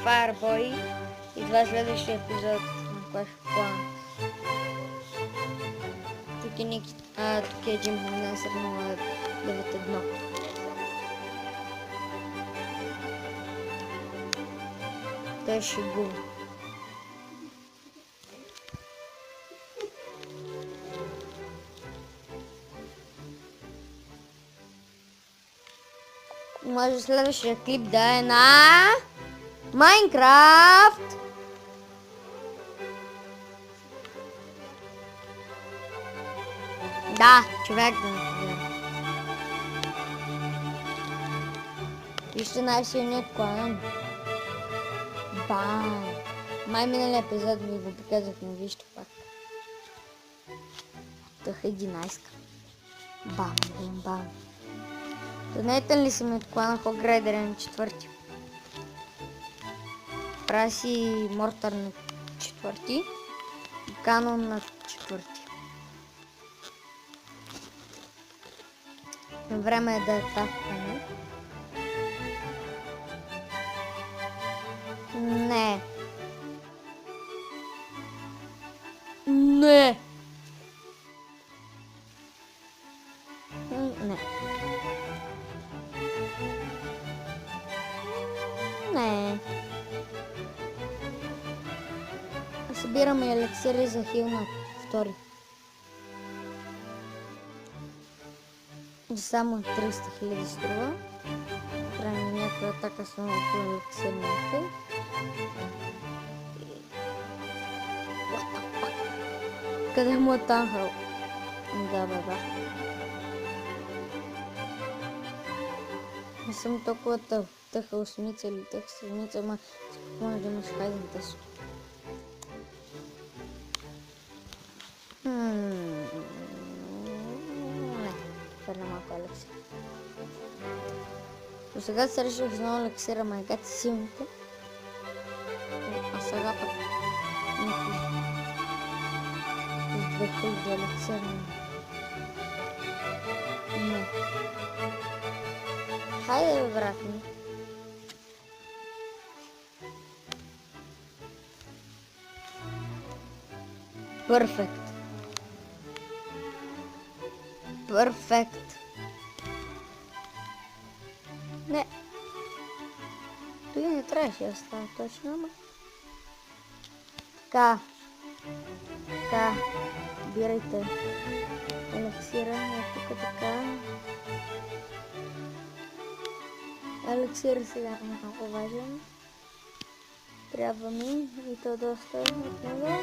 Fireboy. И това е следващия епизод на Clash of Clans. Тук е Jim Nasser 091. Той е шегува. Може следващия клип да е на Майнкрафт. Да, човек да например. Вижте най-силният клан. Бам! Май миналия епизод ви го показах, но вижте пак. Тъх 11. Бам, бам, бам. Знаете ли си ми от клана Хограйдер на 4? Правя си Мортар на 4 и Канон на 4. Време е да е така. Не. Не. Не. Не. Събираме елексири за хил на втори. И само 300 000 струва. Правим някаква атака с много елексир на хил. Къде му е Танхъл? Да, баба. Не съм толкова тъха осмица или тъха седмица, ама може да имаш хайден тъсо. Не, твърде малко елексир. До сега се реших с много елексира майката силните. А сега пък с 2000 елексира. Не. Хайде бе, брат ми. Перфект. Перфект. Не. Той не трябваше да става точно, ама. Така. Така. Бирайте. Елексира. Тук така. Елексир сега е много важен. Трябва ми и то доста от него.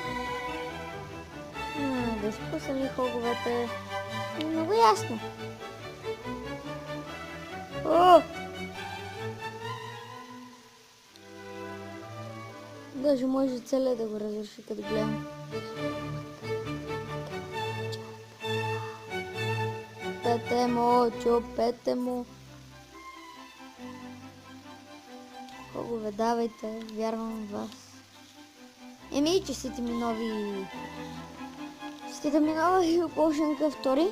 Да изпусна ли хоговете? Много ясно. О! Даже може целия да го разруши, като гледам. Пете му, чупете му. Хогове, давайте, вярвам в вас. Еми, честите ми нови... Честите ми нови Potion втори.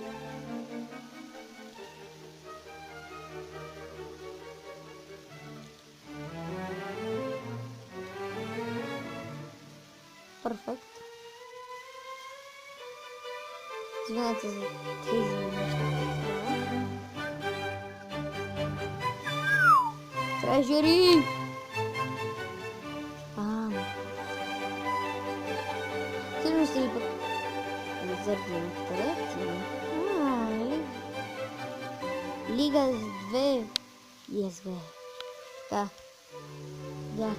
Перфект. Извинете за тези неща. Трежери! Сигурно си ли пък Лизарди на трети? Лига с 2. Yes, бе. Така. Да.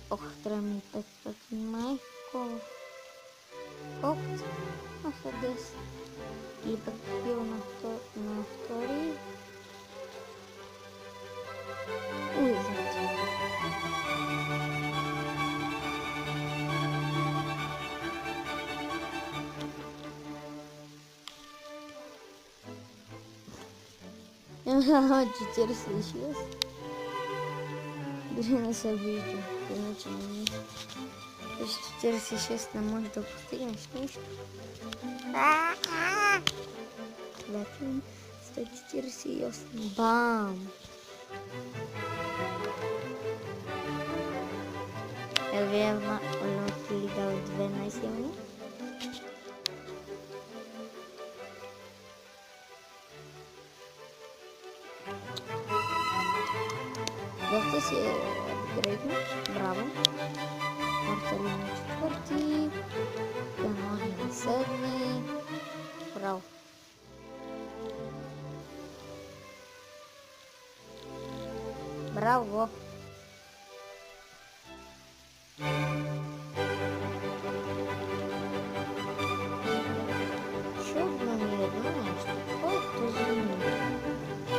Ох, трябва ми 5 пъти майко. Колкото? Аха, 10. Или пък пил на втори. Ага, 46. Дори не се вижда, иначе не вижда. 46 не може да постигнеш нищо. 148. Бам! Левна Лига от две най-силни. Доста си е апгрейдно. Браво. Мартали на четвърти. Канони на седми. Браво. Браво. Чудно ми е едно нещо. Кой е този минут?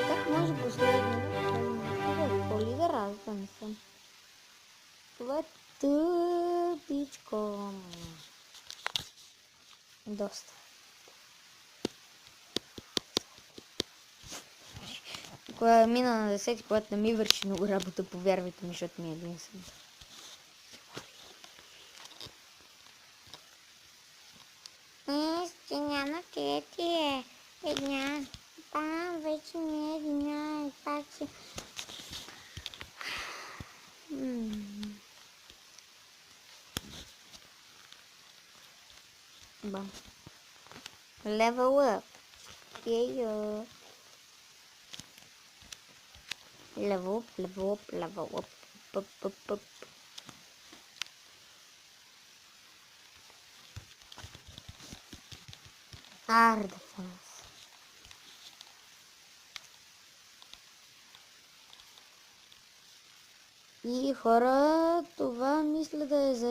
Как може последно да е по-лидер? Аз да не съм. Това е тъпичко. Доста. Кога мина на 10, когато не ми върши много работа, повярвайте ми, защото ми е един съм. Ще няма къде ти е. Една. Да, вече ми е една. И пак си. Бам. Level up. Yeah. Level up, level up, level up. Up. Hard defense. И хора, това мисля да е за